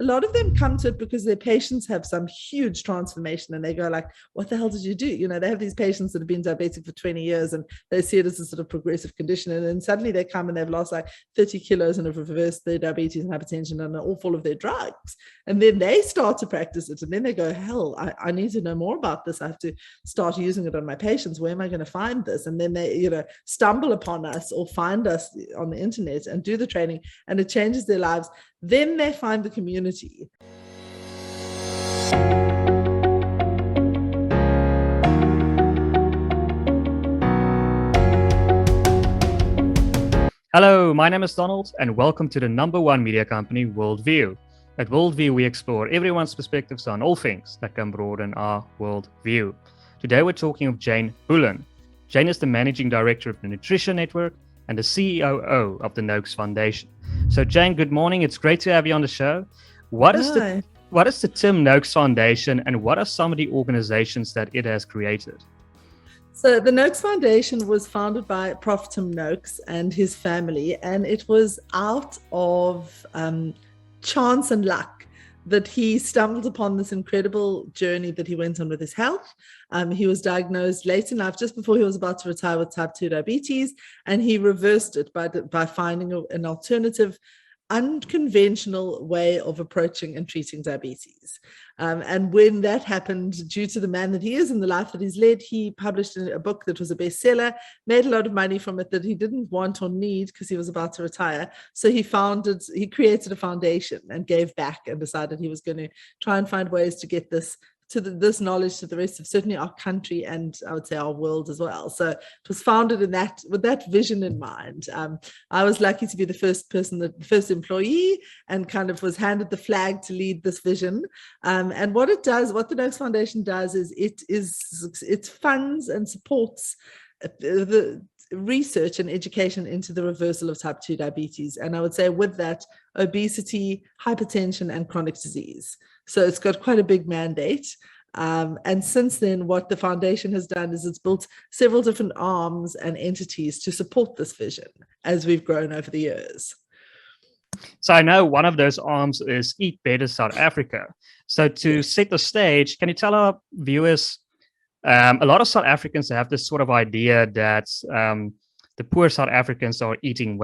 a lot of them come to it because their patients have some huge transformation and they go like, what the hell did you do? You know, they have these patients that have been diabetic for 20 years and they see it as a sort of progressive condition. And then suddenly they come and they've lost like 30 kilos and have reversed their diabetes and hypertension and are all full of their drugs. And then they start to practice it. And then they go, hell, I need to know more about this. I have to start using it on my patients. Where am I going to find this? And then they, stumble upon us or find us on the internet and do the training, and it changes their lives. Then they find the community. Hello, my name is Donald, and welcome to the #1 media company, WorldView. At WorldView, we explore everyone's perspectives on all things that can broaden our worldview. Today, we're talking of Jayne Bullen. Jayne is the Managing Director of the Nutrition Network and the COO of the Noakes Foundation. So, Jayne, good morning. It's great to have you on the show. What is the Tim Noakes Foundation, and what are some of the organizations that it has created? So the Noakes Foundation was founded by Prof. Tim Noakes and his family, and it was out of chance and luck that he stumbled upon this incredible journey that he went on with his health. He was diagnosed late in life, just before he was about to retire, with type 2 diabetes, and he reversed it by finding an alternative, unconventional way of approaching and treating diabetes. And when that happened, due to the man that he is and the life that he's led, he published a book that was a bestseller, made a lot of money from it that he didn't want or need because he was about to retire. So he created a foundation and gave back and decided he was going to try and find ways to get this this knowledge to the rest of certainly our country and I would say our world as well. So it was founded with that vision in mind. I was lucky to be the first first employee, and kind of was handed the flag to lead this vision. And what the Noakes Foundation does is it funds and supports the research and education into the reversal of type 2 diabetes. And I would say with that, obesity, hypertension, and chronic disease. So it's got quite a big mandate. And since then, what the foundation has done is it's built several different arms and entities to support this vision as we've grown over the years. So I know one of those arms is Eat Better South Africa. So to set the stage, can you tell our viewers, a lot of South Africans have this sort of idea that the poor South Africans are eating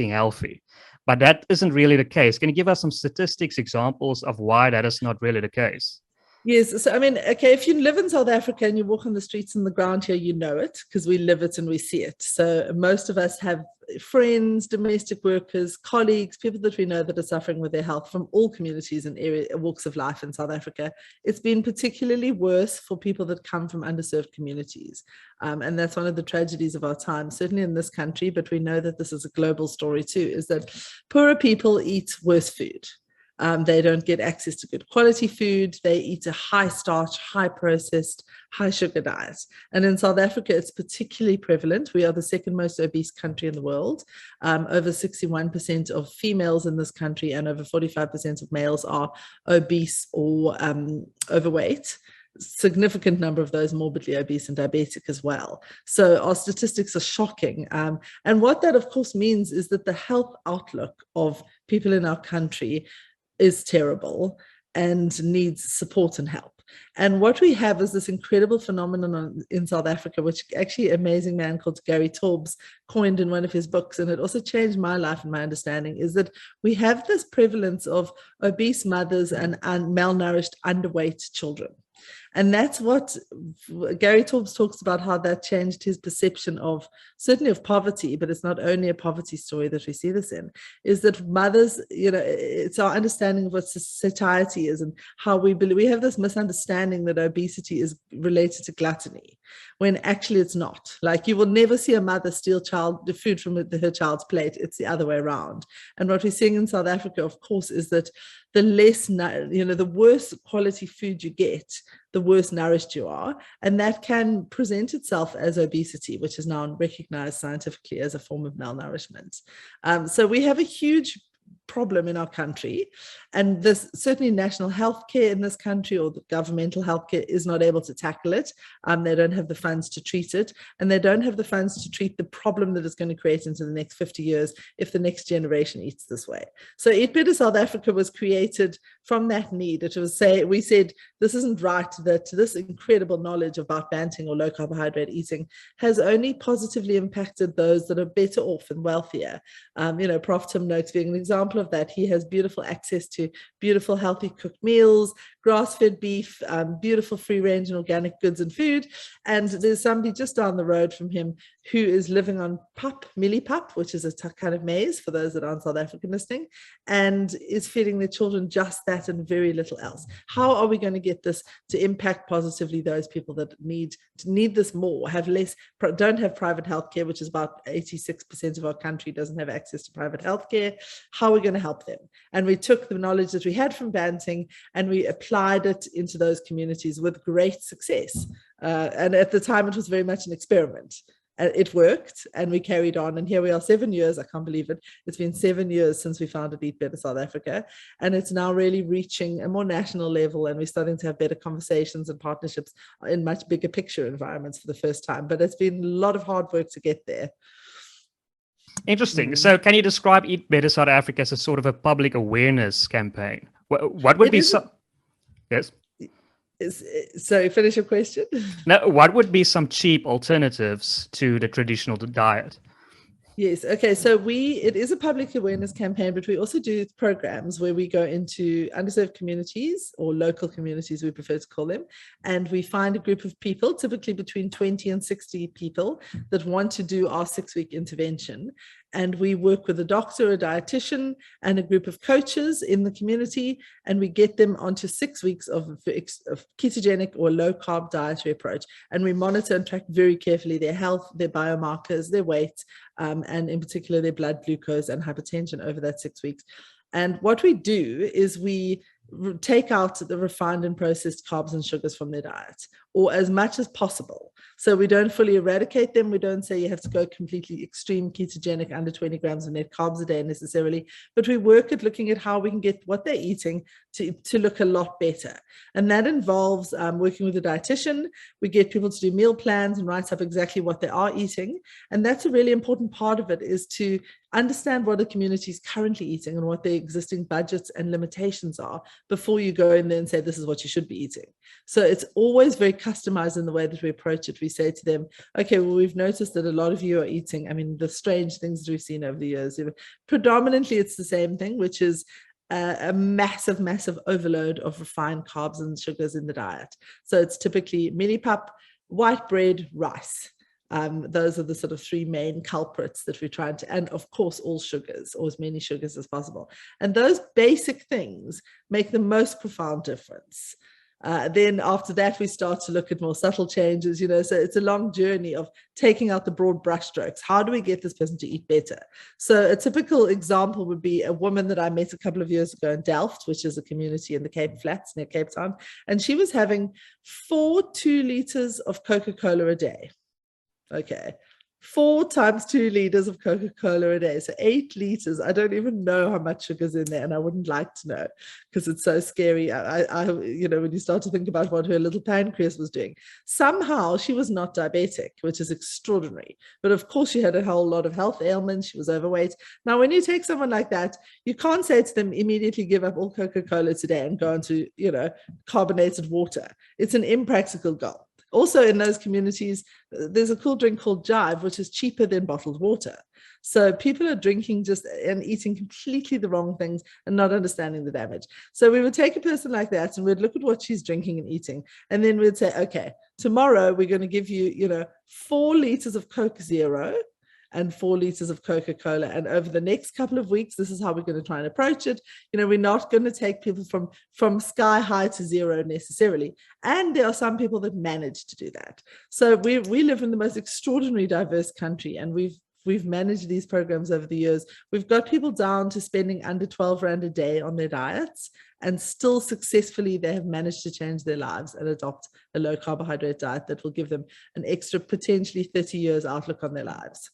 healthy, but that isn't really the case. Can you give us some statistics, examples of why that is not really the case? Yes. So, I mean, okay, if you live in South Africa and you walk on the streets and the ground here, you know it because we live it and we see it. So most of us have friends, domestic workers, colleagues, people that we know that are suffering with their health from all communities and walks of life in South Africa. It's been particularly worse for people that come from underserved communities. And that's one of the tragedies of our time, certainly in this country, but we know that this is a global story too, is that poorer people eat worse food. They don't get access to good quality food. They eat a high starch, high processed, high sugar diet. And in South Africa, it's particularly prevalent. We are the second most obese country in the world. Over 61% of females in this country and over 45% of males are obese or overweight. Significant number of those morbidly obese and diabetic as well. So our statistics are shocking. And what that, of course, means is that the health outlook of people in our country is terrible and needs support and help. And what we have is this incredible phenomenon in South Africa, which actually an amazing man called Gary Taubes coined in one of his books, and it also changed my life and my understanding, is that we have this prevalence of obese mothers and malnourished, underweight children. And that's what Gary Taubes talks about, how that changed his perception of, certainly of poverty, but it's not only a poverty story that we see this in, is that mothers, it's our understanding of what satiety is and how we believe. We have this misunderstanding that obesity is related to gluttony, when actually it's not. Like, you will never see a mother steal the food from her child's plate. It's the other way around. And what we're seeing in South Africa, of course, is that the worse quality food you get, the worse nourished you are. And that can present itself as obesity, which is now recognized scientifically as a form of malnourishment. So we have a huge problem in our country, and this certainly national healthcare in this country or the governmental healthcare is not able to tackle it. They don't have the funds to treat it, and they don't have the funds to treat the problem that it's going to create into the next 50 years if the next generation eats this way. So Eat Better South Africa was created from that need. We said this isn't right, that this incredible knowledge about Banting or low carbohydrate eating has only positively impacted those that are better off and wealthier. Prof. Tim Noakes being an example of that. He has beautiful access to beautiful, healthy cooked meals, grass-fed beef, beautiful free-range and organic goods and food. And there's somebody just down the road from him who is living on millipap, which is a kind of maize for those that aren't South African listening, and is feeding their children just that and very little else. How are we going to get this to impact positively those people that need this more, don't have private healthcare, which is about 86% of our country doesn't have access to private healthcare? How are we going to help them? And we took the knowledge that we had from Banting and we applied it into those communities with great success. And at the time, it was very much an experiment. It worked, and we carried on, and here we are 7 years. I can't believe it. It's been 7 years since we founded Eat Better South Africa, and it's now really reaching a more national level, and we're starting to have better conversations and partnerships in much bigger picture environments for the first time. But it's been a lot of hard work to get there. Interesting. So can you describe Eat Better South Africa as a sort of a public awareness campaign? What would be some... Yes? So finish your question. Now, what would be some cheap alternatives to the traditional diet? Yes. Okay. So it is a public awareness campaign, but we also do programs where we go into underserved communities, or local communities, we prefer to call them. And we find a group of people, typically between 20 and 60 people, that want to do our 6-week intervention. And we work with a doctor, a dietitian, and a group of coaches in the community, and we get them onto 6 weeks of ketogenic or low carb dietary approach. And we monitor and track very carefully their health, their biomarkers, their weight, and in particular their blood glucose and hypertension over that 6 weeks. And what we do is we take out the refined and processed carbs and sugars from their diet, or as much as possible. So we don't fully eradicate them. We don't say you have to go completely extreme ketogenic under 20 grams of net carbs a day necessarily, but we work at looking at how we can get what they're eating to look a lot better. And that involves working with a dietitian. We get people to do meal plans and write up exactly what they are eating. And that's a really important part of it, is to understand what the community is currently eating and what their existing budgets and limitations are before you go in there and say, this is what you should be eating. So it's always very customized in the way that we approach it. We say to them, okay, well, we've noticed that a lot of you are eating, the strange things that we've seen over the years, predominantly it's the same thing, which is a massive, massive overload of refined carbs and sugars in the diet. So it's typically millipap, white bread, rice. Those are the sort of 3 main culprits that we're trying to, and of course, all sugars, or as many sugars as possible. And those basic things make the most profound difference. Then after that, we start to look at more subtle changes, so it's a long journey of taking out the broad brushstrokes. How do we get this person to eat better? So a typical example would be a woman that I met a couple of years ago in Delft, which is a community in the Cape Flats near Cape Town. And she was having 4 2-liters of Coca-Cola a day. Okay. 4 times 2 liters of Coca-Cola a day. So 8 liters. I don't even know how much sugar's in there, and I wouldn't like to know because it's so scary. When you start to think about what her little pancreas was doing. Somehow she was not diabetic, which is extraordinary. But of course she had a whole lot of health ailments. She was overweight. Now, when you take someone like that, you can't say to them, immediately give up all Coca-Cola today and go into, carbonated water. It's an impractical goal. Also, in those communities, there's a cool drink called Jive, which is cheaper than bottled water. So people are drinking and eating completely the wrong things and not understanding the damage. So we would take a person like that and we'd look at what she's drinking and eating. And then we'd say, okay, tomorrow we're going to give you, 4 liters of Coke Zero and 4 liters of Coca-Cola. And over the next couple of weeks, this is how we're going to try and approach it. We're not going to take people from sky high to zero necessarily. And there are some people that manage to do that. So we live in the most extraordinary diverse country, and we've managed these programs over the years. We've got people down to spending under 12 Rand a day on their diets, and still successfully they have managed to change their lives and adopt a low carbohydrate diet that will give them an extra potentially 30 years outlook on their lives.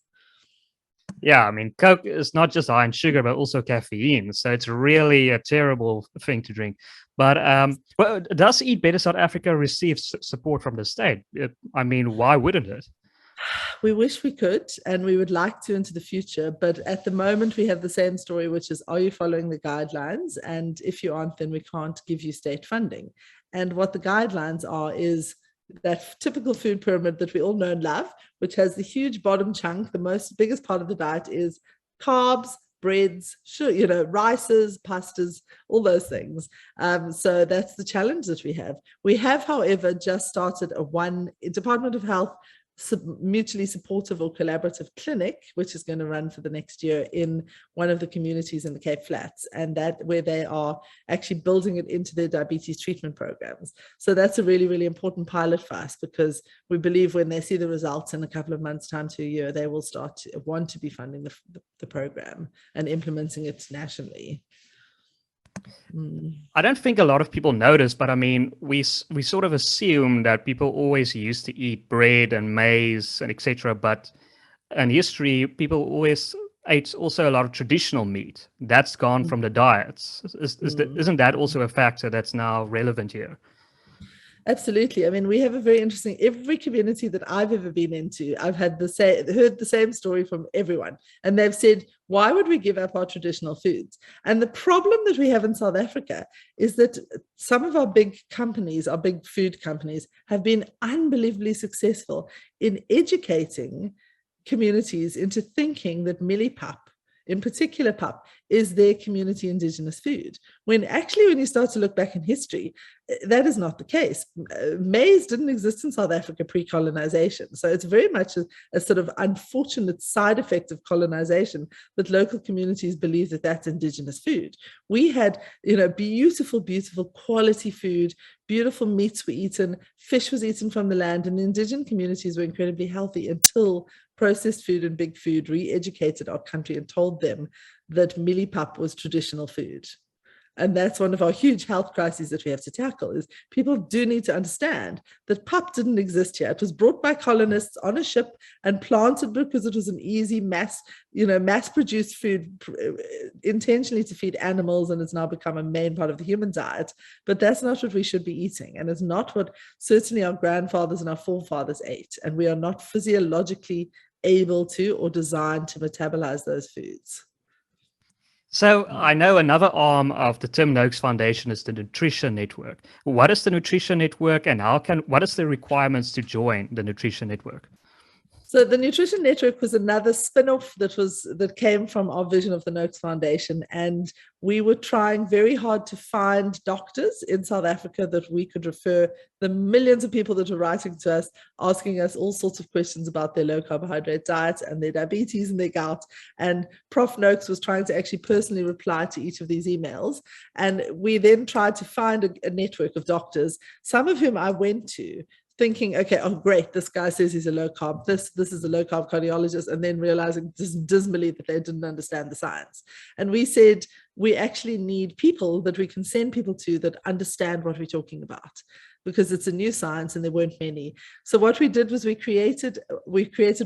Yeah, I mean, Coke is not just high in sugar, but also caffeine. So it's really a terrible thing to drink. But well, does Eat Better South Africa receive support from the state? I mean, why wouldn't it? We wish we could, and we would like to into the future. But at the moment, we have the same story, which is, are you following the guidelines? And if you aren't, then we can't give you state funding. And what the guidelines are is that typical food pyramid that we all know and love, which has the huge bottom chunk. The biggest part of the diet is carbs, breads, sugar, rices, pastas, all those things. So that's the challenge that we have. We have, however, just started a Department of Health mutually supportive or collaborative clinic, which is going to run for the next year in one of the communities in the Cape Flats, and that where they are actually building it into their diabetes treatment programs. So that's a really, really important pilot for us, because we believe when they see the results in a couple of months' time to a year, they will start to want to be funding the program and implementing it nationally. I don't think a lot of people notice, but I mean, we sort of assume that people always used to eat bread and maize and etc. But in history, people always ate also a lot of traditional meat. That's gone from the diets. Isn't that also a factor that's now relevant here? Absolutely. I mean, we have a very interesting, every community that I've ever been into, I've heard the same story from everyone. And they've said, why would we give up our traditional foods? And the problem that we have in South Africa is that some of our big companies, our big food companies, have been unbelievably successful in educating communities into thinking that millipap, in particular pap, is their community indigenous food. When actually, when you start to look back in history, that is not the case. Maize didn't exist in South Africa pre-colonization. So it's very much a sort of unfortunate side effect of colonization that local communities believe that that's indigenous food. We had, beautiful, beautiful quality food, beautiful meats were eaten, fish was eaten from the land, and indigenous communities were incredibly healthy until processed food and big food re-educated our country and told them that millipap was traditional food. And that's one of our huge health crises that we have to tackle, is people do need to understand that pap didn't exist here. It was brought by colonists on a ship and planted because it was an easy mass-produced food intentionally to feed animals, and it's now become a main part of the human diet. But that's not what we should be eating. And it's not what certainly our grandfathers and our forefathers ate. And we are not physiologically able to or designed to metabolize those foods. So I know another arm of the Tim Noakes Foundation is the Nutrition Network. What is the Nutrition Network, and what is the requirements to join the Nutrition Network? So the Nutrition Network was another spin-off that came from our vision of the Noakes Foundation, and we were trying very hard to find doctors in South Africa that we could refer the millions of people that were writing to us, asking us all sorts of questions about their low carbohydrate diet and their diabetes and their gout. And Prof. Noakes was trying to actually personally reply to each of these emails. And we then tried to find a network of doctors, some of whom I went to, thinking, okay, oh great, this guy says he's a low carb, this is a low carb cardiologist, and then realizing dismally that they didn't understand the science. And we said, we actually need people that we can send people to that understand what we're talking about, because it's a new science and there weren't many. So what we did was we created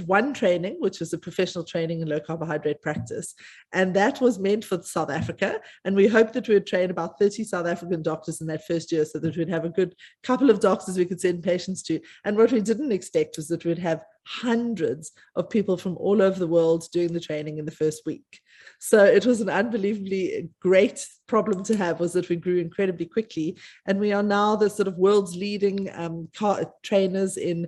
one training, which was a professional training in low carbohydrate practice. And that was meant for South Africa. And we hoped that we would train about 30 South African doctors in that first year, so that we'd have a good couple of doctors we could send patients to. And what we didn't expect was that we'd have hundreds of people from all over the world doing the training in the first week. So it was an unbelievably great problem to have, was that we grew incredibly quickly. And we are now the sort of world's leading trainers in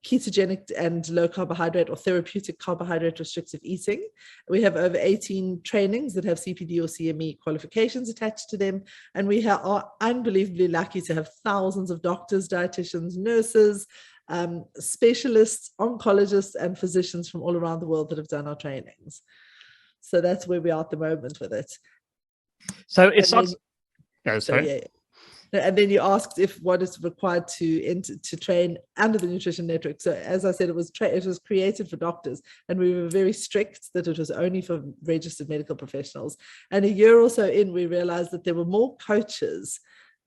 ketogenic and low carbohydrate or therapeutic carbohydrate restrictive eating. We have over 18 trainings that have CPD or CME qualifications attached to them. And we are unbelievably lucky to have thousands of doctors, dietitians, nurses, specialists, oncologists, and physicians from all around the world that have done our trainings. So that's where we are at the moment with it. So it's not. And then you asked if what is required to train under the Nutrition Network. So as I said, it was created for doctors, and we were very strict that it was only for registered medical professionals. And a year or so in, we realized that there were more coaches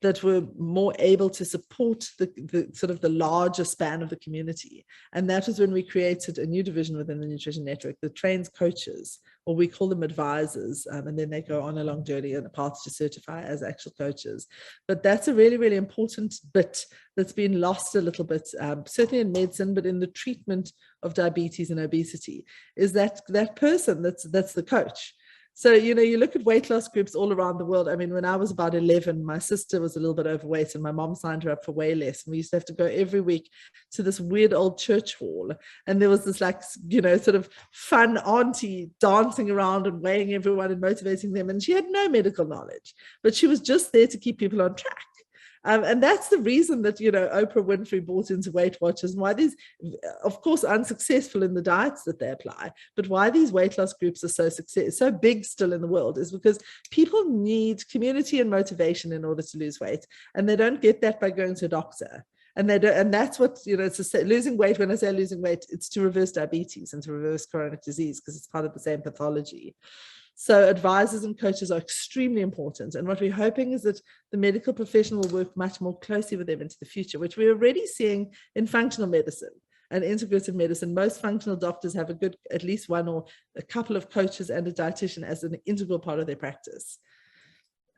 that were more able to support the sort of the larger span of the community. And that was when we created a new division within the Nutrition Network that trains coaches, or we call them advisors, and then they go on a long journey and a path to certify as actual coaches. But that's a really, really important bit that's been lost a little bit, certainly in medicine, but in the treatment of diabetes and obesity, is that person that's the coach. So, you look at weight loss groups all around the world. I mean, when I was about 11, my sister was a little bit overweight and my mom signed her up for way less. And we used to have to go every week to this weird old church hall. And there was this sort of fun auntie dancing around and weighing everyone and motivating them. And she had no medical knowledge, but she was just there to keep people on track. And that's the reason that, Oprah Winfrey bought into Weight Watchers, and why these, of course, unsuccessful in the diets that they apply, but why these weight loss groups are so big still in the world is because people need community and motivation in order to lose weight. And they don't get that by going to a doctor. And they don't, and that's what, it's losing weight. When I say losing weight, it's to reverse diabetes and to reverse chronic disease, because it's part of the same pathology. So advisors and coaches are extremely important. And what we're hoping is that the medical profession will work much more closely with them into the future, which we're already seeing in functional medicine and integrative medicine. Most functional doctors have at least one or a couple of coaches and a dietitian as an integral part of their practice.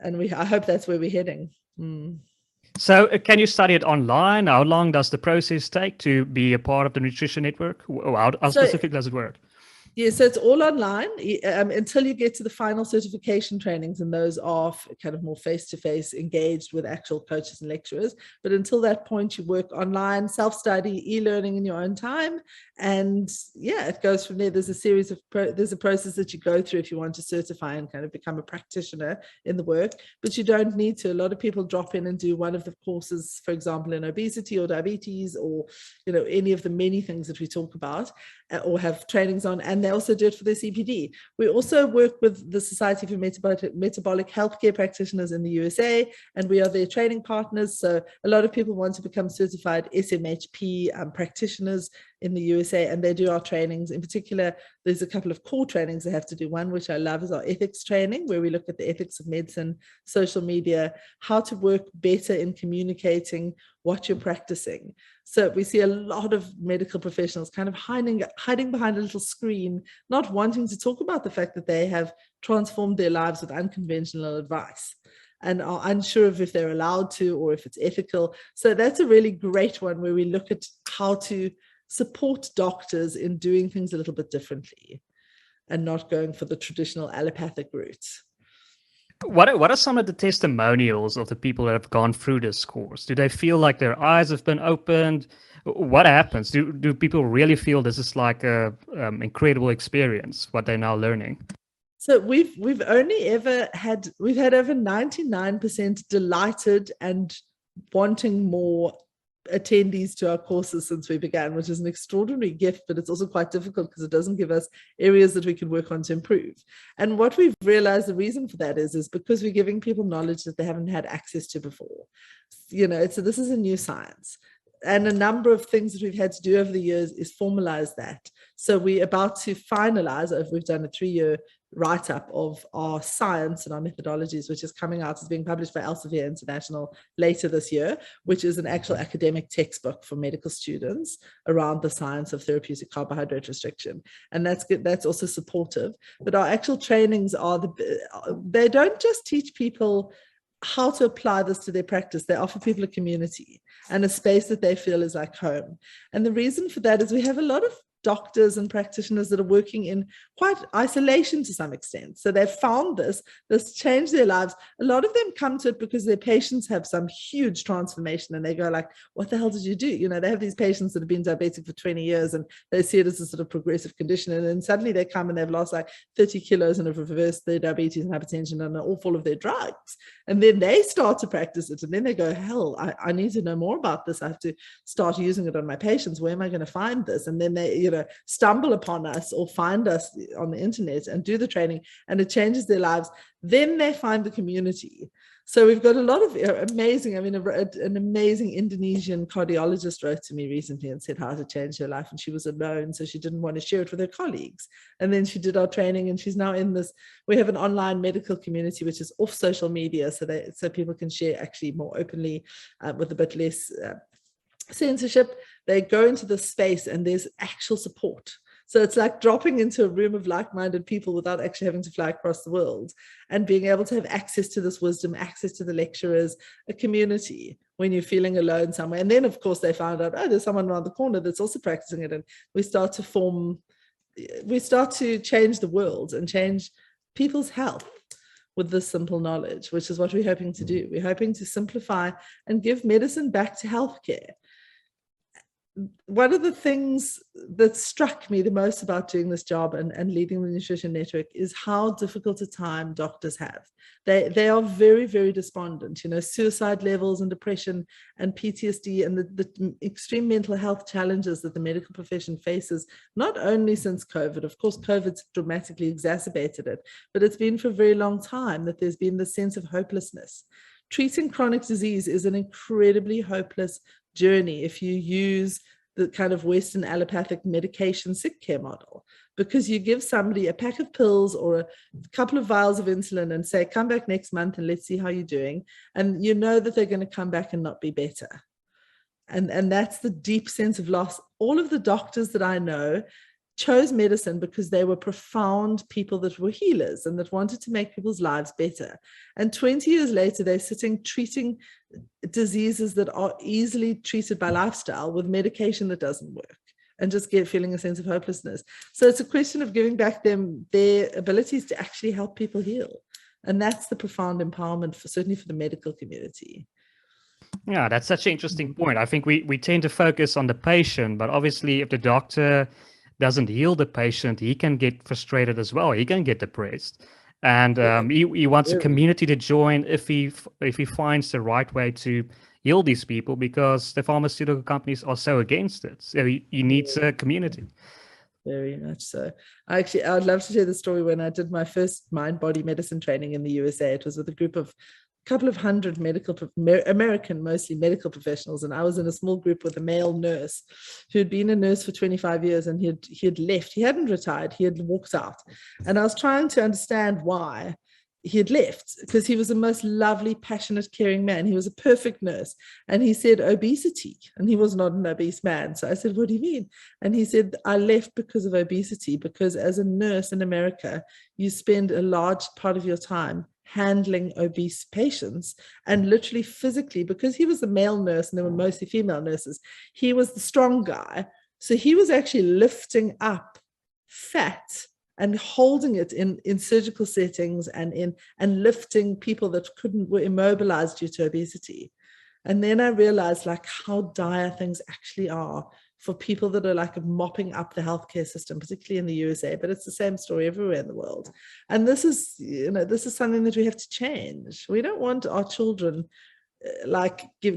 And I hope that's where we're heading. So can you study it online? How long does the process take to be a part of the Nutrition Network? How specific does it work? Yeah, so it's all online until you get to the final certification trainings, and those are kind of more face-to-face, engaged with actual coaches and lecturers. But until that point, you work online, self-study, e-learning in your own time. And yeah, it goes from there. There's a process that you go through if you want to certify and kind of become a practitioner in the work, but you don't need to. A lot of people drop in and do one of the courses, for example, in obesity or diabetes, or any of the many things that we talk about, or have trainings on, and they also do it for their CPD. We also work with the Society for Metabolic Healthcare Practitioners in the USA, and we are their training partners. So a lot of people want to become certified SMHP practitioners in the USA, and they do our trainings. In particular, there's a couple of core trainings they have to do. One, which I love, is our ethics training, where we look at the ethics of medicine, social media, how to work better in communicating what you're practicing. So we see a lot of medical professionals kind of hiding behind a little screen, not wanting to talk about the fact that they have transformed their lives with unconventional advice, and are unsure of if they're allowed to or if it's ethical. So that's a really great one, where we look at how to support doctors in doing things a little bit differently and not going for the traditional allopathic route. What are some of the testimonials of the people that have gone through this course? Do they feel like their eyes have been opened? What happens? Do people really feel this is like a incredible experience, what they're now learning? So we've had over 99% delighted and wanting more attendees to our courses since we began, which is an extraordinary gift, but it's also quite difficult because it doesn't give us areas that we can work on to improve. And what we've realized the reason for that is because we're giving people knowledge that they haven't had access to before. So this is a new science. And a number of things that we've had to do over the years is formalize that. So we're about to finalize, we've done a 3-year write-up of our science and our methodologies, which is coming out, is being published by Elsevier International later this year, which is an actual academic textbook for medical students around the science of therapeutic carbohydrate restriction. And that's good. That's also supportive. But our actual trainings they don't just teach people how to apply this to their practice. They offer people a community and a space that they feel is like home. And the reason for that is we have a lot of doctors and practitioners that are working in quite isolation to some extent. So they've found this changed their lives. A lot of them come to it because their patients have some huge transformation, and they go like, what the hell did you do? They have these patients that have been diabetic for 20 years and they see it as a sort of progressive condition. And then suddenly they come and they've lost like 30 kilos and have reversed their diabetes and hypertension and are all full of their drugs. And then they start to practice it. And then they go, hell, I need to know more about this. I have to start using it on my patients. Where am I going to find this? And then they, stumble upon us or find us on the internet and do the training, and it changes their lives. Then they find the community. So we've got a lot of amazing, an amazing Indonesian cardiologist wrote to me recently and said how to change her life. And she was alone, so she didn't want to share it with her colleagues. And then she did our training, and she's now in this, we have an online medical community, which is off social media, so people can share actually more openly with a bit less censorship. They go into the space and there's actual support. So it's like dropping into a room of like-minded people without actually having to fly across the world, and being able to have access to this wisdom, access to the lecturers, a community when you're feeling alone somewhere. And then, of course, they found out, oh, there's someone around the corner that's also practicing it. And we start to change the world and change people's health with this simple knowledge, which is what we're hoping to do. We're hoping to simplify and give medicine back to healthcare. One of the things that struck me the most about doing this job and leading the nutrition network is how difficult a time doctors have. They are very, very despondent. Suicide levels and depression and PTSD and the extreme mental health challenges that the medical profession faces, not only since COVID. Of course, COVID's dramatically exacerbated it, but it's been for a very long time that there's been this sense of hopelessness. Treating chronic disease is an incredibly hopeless journey if you use the kind of Western allopathic medication sick care model, because you give somebody a pack of pills or a couple of vials of insulin and say, come back next month and let's see how you're doing. And you know that they're going to come back and not be better. And that's the deep sense of loss. All of the doctors that I know chose medicine because they were profound people that were healers and that wanted to make people's lives better. And 20 years later, they're sitting treating diseases that are easily treated by lifestyle with medication that doesn't work, and just feeling a sense of hopelessness. So it's a question of giving back them their abilities to actually help people heal. And that's the profound empowerment certainly for the medical community. Yeah, that's such an interesting point. I think we tend to focus on the patient, but obviously if the doctor doesn't heal the patient, he can get frustrated as well. He can get depressed, and he wants a community to join if he finds the right way to heal these people, because the pharmaceutical companies are so against it. So he needs a community. Very much so. I'd love to share the story when I did my first mind-body medicine training in the USA. It was with a group of couple of hundred American, mostly medical professionals. And I was in a small group with a male nurse who had been a nurse for 25 years, and he had left. He hadn't retired. He had walked out. And I was trying to understand why he had left, because he was the most lovely, passionate, caring man. He was a perfect nurse. And he said, obesity. And he was not an obese man. So I said, what do you mean? And he said, I left because of obesity, because as a nurse in America, you spend a large part of your time handling obese patients, and literally physically, because he was a male nurse and there were mostly female nurses, he was the strong guy. So he was actually lifting up fat and holding it in surgical settings and lifting people that were immobilized due to obesity. And then I realized how dire things actually are for people that are mopping up the healthcare system, particularly in the USA, but it's the same story everywhere in the world. And this is something that we have to change. We don't want our children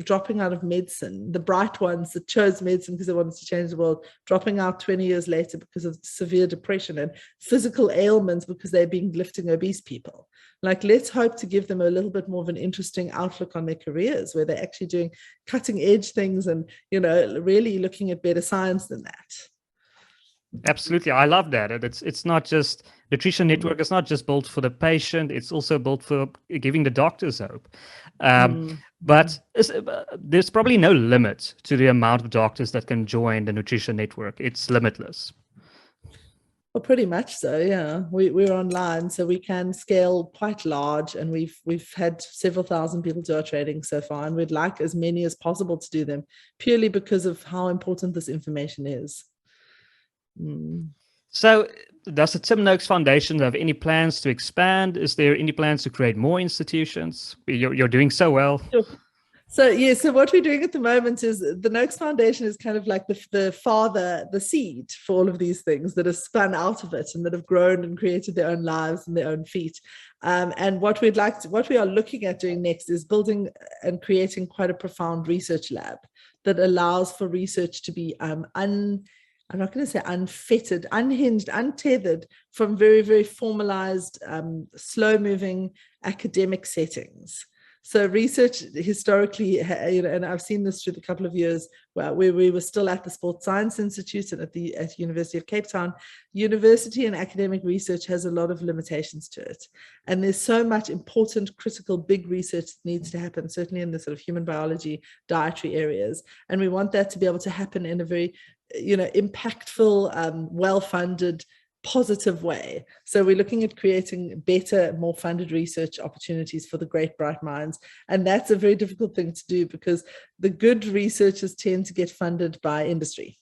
dropping out of medicine, the bright ones that chose medicine because they wanted to change the world, dropping out 20 years later because of severe depression and physical ailments because they're lifting obese people. Let's hope to give them a little bit more of an interesting outlook on their careers, where they're actually doing cutting edge things and, really looking at better science than that. Absolutely. I love that. It's not just nutrition network. It's not just built for the patient. It's also built for giving the doctors hope. But there's probably no limit to the amount of doctors that can join the nutrition network. It's limitless. Well, pretty much so, yeah. We're online, so we can scale quite large, and we've had several thousand people do our training so far, and we'd like as many as possible to do them, purely because of how important this information is. So does the Tim Noakes Foundation have any plans to expand? Is there any plans to create more institutions? You're doing so well. Sure. So what we're doing at the moment is the Noakes Foundation is kind of like the seed for all of these things that have spun out of it and that have grown and created their own lives and their own feet. And what we are looking at doing next is building and creating quite a profound research lab that allows for research to be I'm not going to say unfettered, unhinged, untethered from very, very formalized, slow-moving academic settings. So research historically, and I've seen this through the couple of years where we were still at the Sports Science Institute and at University of Cape Town. University and academic research has a lot of limitations to it. And there's so much important, critical, big research that needs to happen, certainly in the sort of human biology, dietary areas. And we want that to be able to happen in a very, impactful, well-funded, positive way. So we're looking at creating better, more funded research opportunities for the great bright minds. And that's a very difficult thing to do because the good researchers tend to get funded by industry.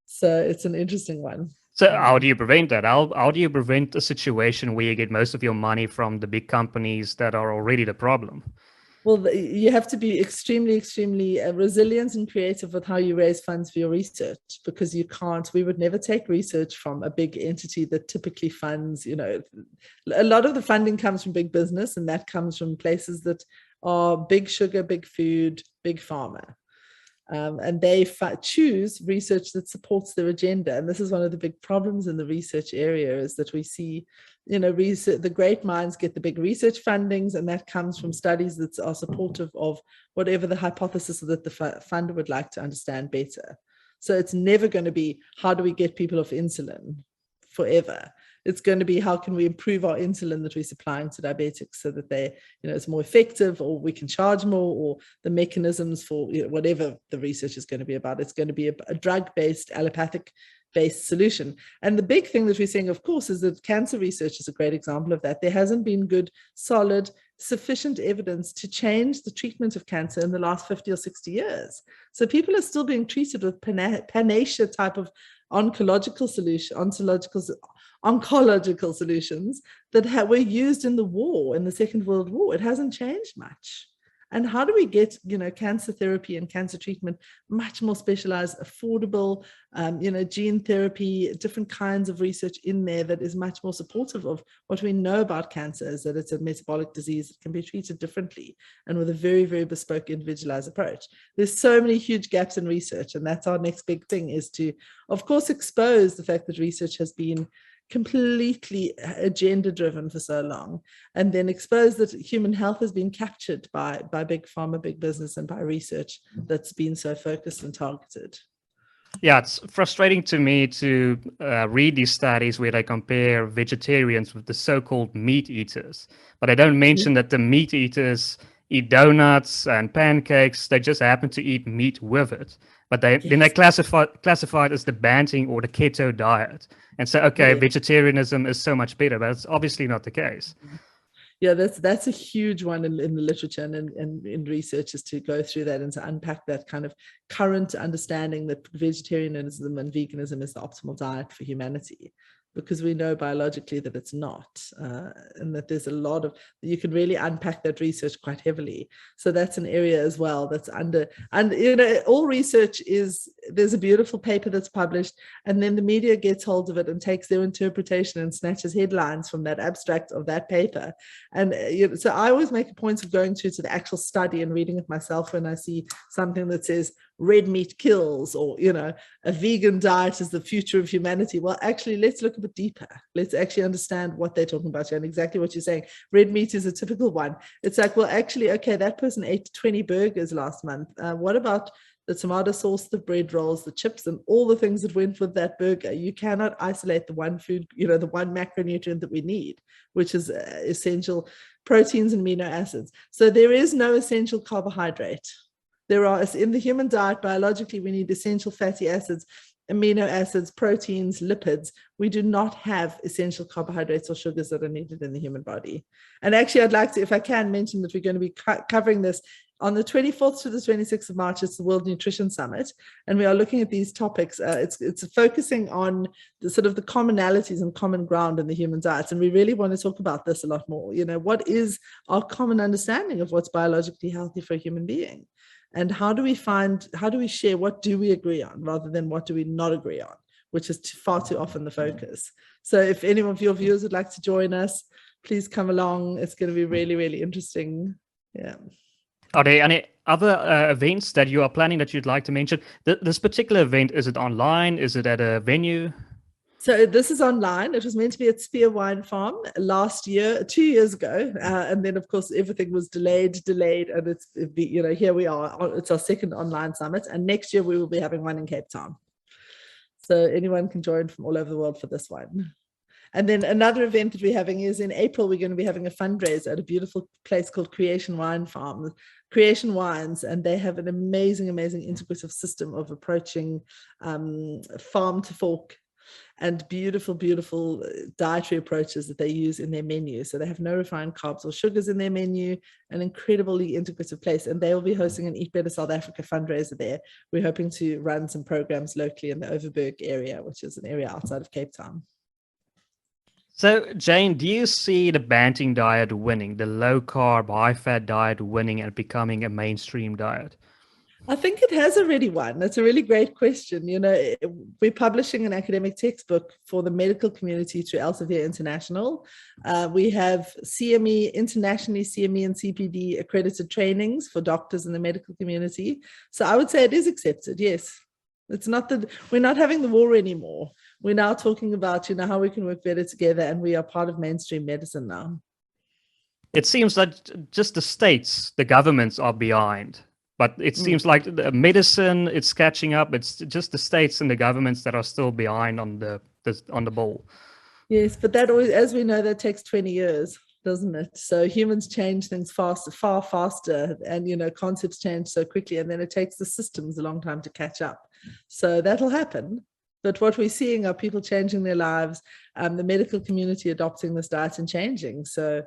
So it's an interesting one. So how do you prevent that? How do you prevent a situation where you get most of your money from the big companies that are already the problem? Well, you have to be extremely, extremely resilient and creative with how you raise funds for your research, because we would never take research from a big entity that typically funds, a lot of the funding comes from big business, and that comes from places that are big sugar, big food, big pharma. And they choose research that supports their agenda. And this is one of the big problems in the research area, is that we see, the great minds get the big research fundings, and that comes from studies that are supportive of whatever the hypothesis that the funder would like to understand better. So it's never going to be, how do we get people off insulin forever? It's going to be, how can we improve our insulin that we're supplying to diabetics so that they, it's more effective, or we can charge more, or the mechanisms for whatever the research is going to be about. It's going to be a drug-based, allopathic-based solution. And the big thing that we're seeing, of course, is that cancer research is a great example of that. There hasn't been good, solid, sufficient evidence to change the treatment of cancer in the last 50 or 60 years. So people are still being treated with panacea type of oncological solutions that were used in the Second World War. It hasn't changed much. And how do we get, cancer therapy and cancer treatment much more specialized, affordable, gene therapy, different kinds of research in there that is much more supportive of what we know about cancer, is that it's a metabolic disease that can be treated differently and with a very, very bespoke, individualized approach. There's so many huge gaps in research, and that's our next big thing, is to, of course, expose the fact that research has been completely agenda driven for so long, and then expose that human health has been captured by big pharma, big business, and by research that's been so focused and targeted. Yeah, it's frustrating to me to read these studies where they compare vegetarians with the so-called meat eaters, but they don't mention that the meat eaters eat donuts and pancakes. They just happen to eat meat with it. But then they classify it as the Banting or the Keto diet, and say, okay, vegetarianism is so much better, but it's obviously not the case. Yeah, that's a huge one in the literature and in research, is to go through that and to unpack that kind of current understanding that vegetarianism and veganism is the optimal diet for humanity, because we know biologically that it's not, and that there's a lot of, you can really unpack that research quite heavily. So that's an area as well that's and all research is, there's a beautiful paper that's published, and then the media gets hold of it and takes their interpretation and snatches headlines from that abstract of that paper. And so I always make a point of going to the actual study and reading it myself when I see something that says red meat kills, or a vegan diet is the future of humanity. Well, actually, let's look a bit deeper. Let's actually understand what they're talking about here, and exactly what you're saying. Red meat is a typical one. It's like, well, actually, okay, that person ate 20 burgers last month. What about the tomato sauce, the bread rolls, the chips, and all the things that went with that burger? You cannot isolate the one food, the one macronutrient that we need, which is essential proteins and amino acids. So there is no essential carbohydrate. There are, in the human diet, biologically, we need essential fatty acids, amino acids, proteins, lipids. We do not have essential carbohydrates or sugars that are needed in the human body. And actually, I'd like to, if I can, mention that we're going to be covering this on the 24th to the 26th of March. It's the World Nutrition Summit, and we are looking at these topics. It's focusing on the sort of the commonalities and common ground in the human diets, and we really want to talk about this a lot more. What is our common understanding of what's biologically healthy for a human being? And how do we share, what do we agree on, rather than what do we not agree on, which is far too often the focus. So if any of your viewers would like to join us, please come along. It's going to be really, really interesting. Yeah. Are there other events that you are planning that you'd like to mention? This particular event, is it online? Is it at a venue? So this is online. It was meant to be at Spear Wine Farm last year, 2 years ago. And then, of course, everything was delayed. And it's, here we are. It's our second online summit. And next year we will be having one in Cape Town. So anyone can join from all over the world for this one. And then another event that we're having is in April, we're going to be having a fundraiser at a beautiful place called Creation Wine Farm, Creation Wines, and they have an amazing, amazing integrative system of approaching farm to fork and beautiful, beautiful dietary approaches that they use in their menu. So they have no refined carbs or sugars in their menu, an incredibly integrative place. And they will be hosting an Eat Better South Africa fundraiser there. We're hoping to run some programs locally in the Overberg area, which is an area outside of Cape Town. So, Jayne, do you see the Banting diet winning, the low-carb, high-fat diet winning and becoming a mainstream diet? I think it has already won. That's a really great question. We're publishing an academic textbook for the medical community through Elsevier International. We have CME, internationally CME and CPD accredited trainings for doctors in the medical community. So I would say it is accepted, yes. It's not that we're not having the war anymore. We're now talking about, how we can work better together, and we are part of mainstream medicine now. It seems that just the states, the governments are behind, but it seems like the medicine, it's catching up. It's just the states and the governments that are still behind on the ball. Yes, but that always, as we know, that takes 20 years, doesn't it? So humans change things far faster, and concepts change so quickly, and then it takes the systems a long time to catch up. So that'll happen. But what we're seeing are people changing their lives, the medical community adopting this diet and changing. So,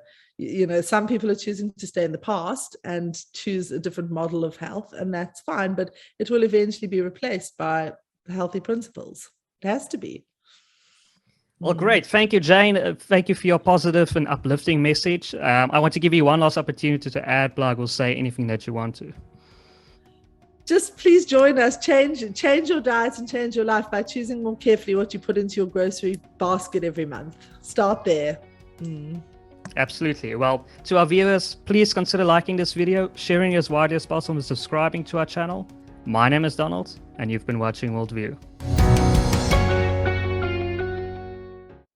some people are choosing to stay in the past and choose a different model of health, and that's fine, but it will eventually be replaced by healthy principles. It has to be. Well, great. Thank you, Jayne. Thank you for your positive and uplifting message. I want to give you one last opportunity to add, plug, or say anything that you want to. Just please join us. Change your diet and change your life by choosing more carefully what you put into your grocery basket every month. Start there. Absolutely. Well, to our viewers, please consider liking this video, sharing it as widely as possible, and subscribing to our channel. My name is Donald, and you've been watching WorldView.